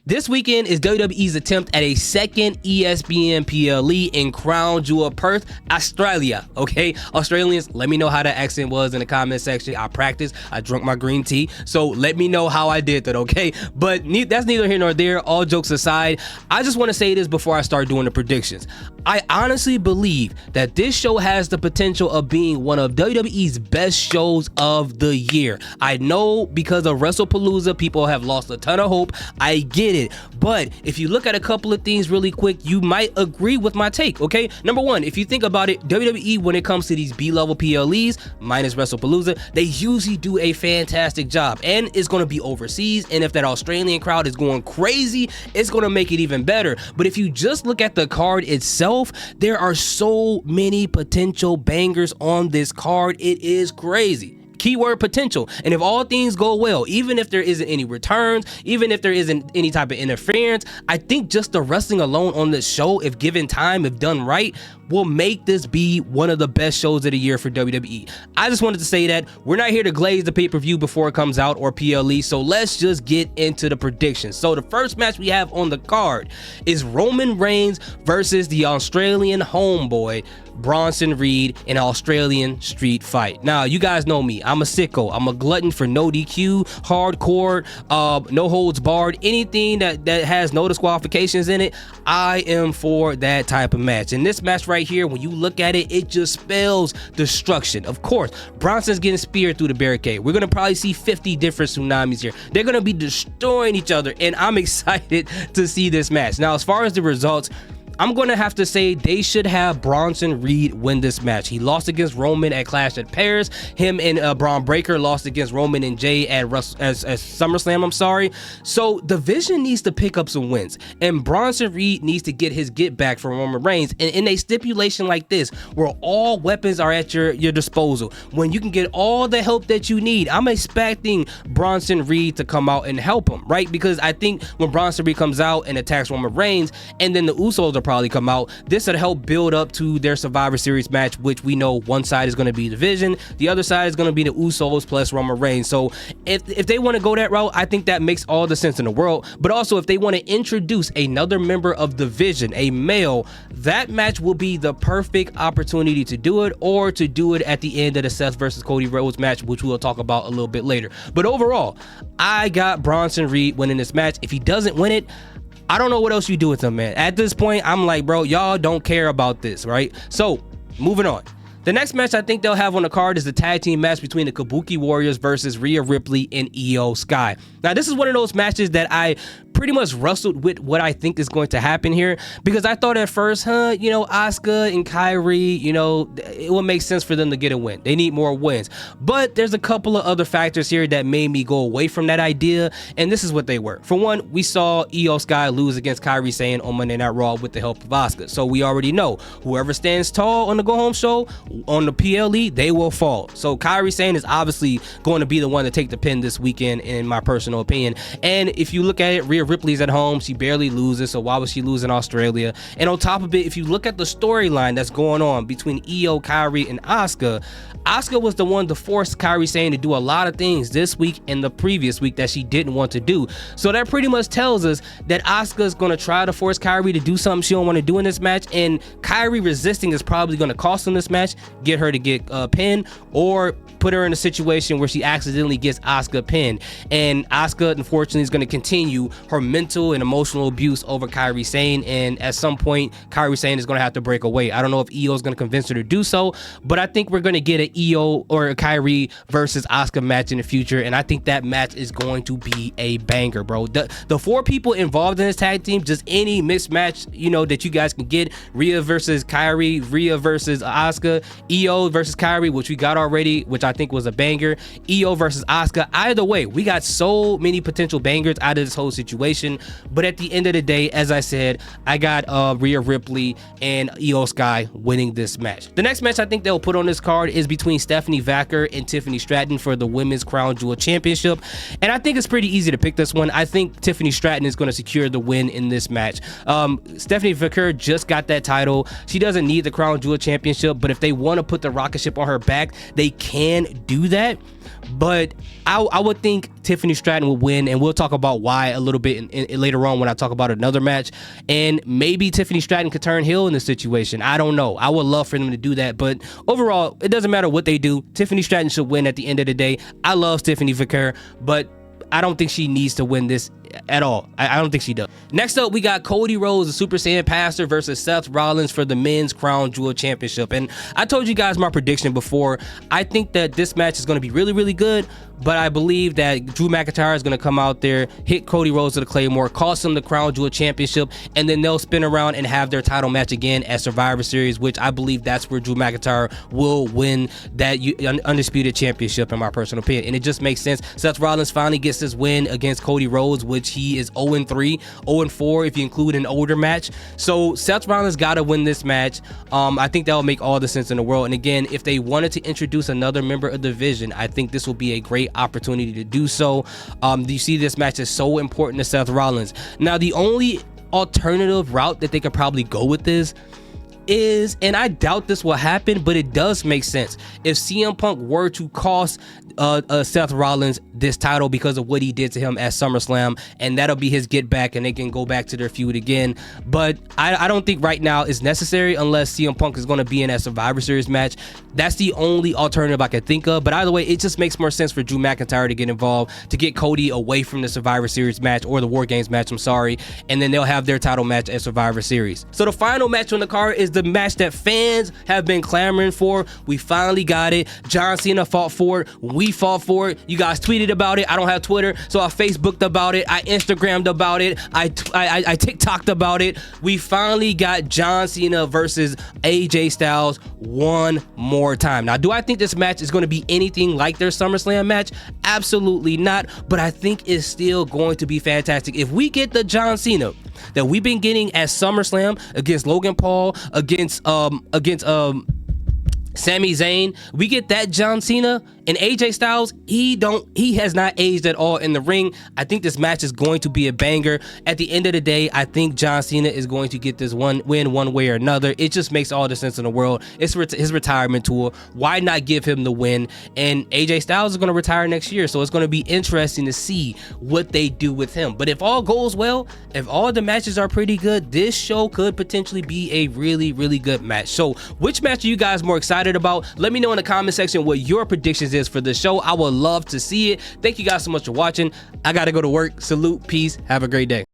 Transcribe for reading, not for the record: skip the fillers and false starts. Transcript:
This weekend is WWE's attempt at a second ESPN PLE in Crown Jewel, Perth, Australia. Okay, Australians, let me know how that accent was in the comment section. I practiced, I drank my green tea, so let me know how I did that, okay? But that's neither here nor there. All jokes aside, I just want to say this before I start doing the predictions. I honestly believe that this show has the potential of being one of WWE's best shows of the year. I know because of WrestlePalooza, people have lost a ton of hope. I get it. But if you look at a couple of things really quick, you might agree with my take, okay? Number one, if you think about it, WWE, when it comes to these B-level PLEs, minus WrestlePalooza, they usually do a fantastic job. And it's going to be overseas. And if that Australian crowd is going crazy, it's going to make it even better. But if you just look at the card itself, there are so many potential bangers on this card. It is crazy. Keyword potential. And if all things go well, even if there isn't any returns, even if there isn't any type of interference, I think just the wrestling alone on this show, if given time, if done right, will make this be one of the best shows of the year for WWE. I just wanted to say that we're not here to glaze the pay-per-view before it comes out or PLE, so let's just get into the predictions. So the first match we have on the card is Roman Reigns versus the Australian homeboy, Bronson Reed, in an Australian street fight. Now, you guys know me. I'm a sicko. I'm a glutton for no DQ, hardcore, no holds barred, anything that has no disqualifications in it. I am for that type of match. And this match right here, when you look at it, it just spells destruction. Of course, Bronson's getting speared through the barricade. We're going to probably see 50 different tsunamis here. They're going to be destroying each other, and I'm excited to see this match. Now, as far as the results, I'm going to have to say they should have Bronson Reed win this match. He lost against Roman at Clash at Paris. Him and Braun Breaker lost against Roman and Jay at SummerSlam, I'm sorry. So the Vision needs to pick up some wins. And Bronson Reed needs to get his get back from Roman Reigns. And in a stipulation like this, where all weapons are at your disposal, when you can get all the help that you need, I'm expecting Bronson Reed to come out and help him, right? Because I think when Bronson Reed comes out and attacks Roman Reigns, and then the Usos are probably come out, this would help build up to their Survivor Series match, which we know one side is going to be the Vision, the other side is going to be the Usos plus Roman Reigns. So if they want to go that route, I think that makes all the sense in the world. But also, if they want to introduce another member of the Vision, a male, that match will be the perfect opportunity to do it, or to do it at the end of the Seth versus Cody Rhodes match, which we'll talk about a little bit later. But overall, I got Bronson Reed winning this match. If he doesn't win it, I don't know what else you do with him, man. At this point, I'm like, bro, y'all don't care about this, right? So, moving on. The next match I think they'll have on the card is the tag team match between the Kabuki Warriors versus Rhea Ripley and Io Sky. Now, this is one of those matches that I pretty much wrestled with what I think is going to happen here, because I thought at first, Asuka and Kairi, it would make sense for them to get a win. They need more wins. But there's a couple of other factors here that made me go away from that idea, and this is what they were. For one, we saw Io Sky lose against Kairi Sane on Monday Night Raw with the help of Asuka. So we already know whoever stands tall on the Go Home show, on the PLE, they will fall. So Kairi Sane is obviously going to be the one to take the pin this weekend, in my personal opinion. And if you look at it, Rhea Ripley's at home. She barely loses, so why would she lose in Australia? And on top of it, if you look at the storyline that's going on between Io, Kairi, and Asuka was the one to force Kairi Sane to do a lot of things this week and the previous week that she didn't want to do. So that pretty much tells us that Asuka is going to try to force Kairi to do something she don't want to do in this match, and Kairi resisting is probably going to cost them this match, get her to get pinned, or put her in a situation where she accidentally gets Asuka pinned. And Asuka, unfortunately, is going to continue her mental and emotional abuse over Kairi Sane, and at some point, Kairi Sane is going to have to break away. I don't know if Io is going to convince her to do so, but I think we're going to get an Io or a Kairi versus Asuka match in the future, and I think that match is going to be a banger, bro. The four people involved in this tag team, just any mismatch, that you guys can get, Rhea versus Kairi, Rhea versus Asuka, Io versus Kairi, which we got already, which I think was a banger, Io versus Asuka. Either way, we got so many potential bangers out of this whole situation. But at the end of the day, as I said, I got Rhea Ripley and Io Sky winning this match. The next match I think they'll put on this card is between Stephanie Vacker and Tiffany Stratton for the Women's Crown Jewel Championship. And I think it's pretty easy to pick this one. I think Tiffany Stratton is going to secure the win in this match. Stephanie Vacker just got that title. She doesn't need the Crown Jewel Championship, but if they want to put the rocket ship on her back, they can do that. But I would think Tiffany Stratton will win, and we'll talk about why a little bit it later on when I talk about another match. And maybe Tiffany Stratton could turn heel in this situation. I don't know. I would love for them to do that. But overall, it doesn't matter what they do. Tiffany Stratton should win at the end of the day. I love Tiffany Vicker, but I don't think she needs to win this at all. I don't think she does. Next up, we got Cody Rhodes, the Super Saiyan Pastor, versus Seth Rollins for the Men's Crown Jewel Championship. And I told you guys my prediction before. I think that this match is going to be really, really good, but I believe that Drew McIntyre is going to come out there, hit Cody Rhodes with a Claymore, cost him the Crown Jewel Championship, and then they'll spin around and have their title match again at Survivor Series, which I believe that's where Drew McIntyre will win that Undisputed Championship, in my personal opinion. And it just makes sense. Seth Rollins finally gets this win against Cody Rhodes, which he is 0-3, 0-4 if you include an older match. So Seth Rollins got to win this match. I think that will make all the sense in the world. And again, if they wanted to introduce another member of the division, I think this will be a great opportunity to do so. You see, this match is so important to Seth Rollins. Now, the only alternative route that they could probably go with this is, and I doubt this will happen, but it does make sense, if CM Punk were to cost Seth Rollins this title because of what he did to him at SummerSlam, and that'll be his get back and they can go back to their feud again. But I don't think right now it's necessary unless CM Punk is going to be in that Survivor Series match. That's the only alternative I could think of. But either way, it just makes more sense for Drew McIntyre to get involved, to get Cody away from the Survivor Series match, or the War Games match, I'm sorry, and then they'll have their title match at Survivor Series. So the final match on the card is the match that fans have been clamoring for. We finally got it. John Cena fought for it. We fought for it. You guys tweeted about it. I don't have Twitter, so I Facebooked about it. I Instagrammed about it. I TikToked about it. We finally got John Cena versus AJ Styles one more time. Now, do I think this match is going to be anything like their SummerSlam match? Absolutely not, but I think it's still going to be fantastic. If we get the John Cena that we've been getting at SummerSlam against Logan Paul, against Sami Zayn, we get that John Cena, and AJ Styles, he has not aged at all in the ring. I think this match is going to be a banger. At the end of the day, I think John Cena is going to get this win one way or another. It just makes all the sense in the world. It's his retirement tour. Why not give him the win? And AJ Styles is going to retire next year, so it's going to be interesting to see what they do with him. But if all goes well, if all the matches are pretty good, this show could potentially be a really, really good match. So which match are you guys more excited about? Let me know in the comment section what your predictions is for the show. I would love to see it. Thank you guys so much for watching. I gotta go to work. Salute, peace, have a great day.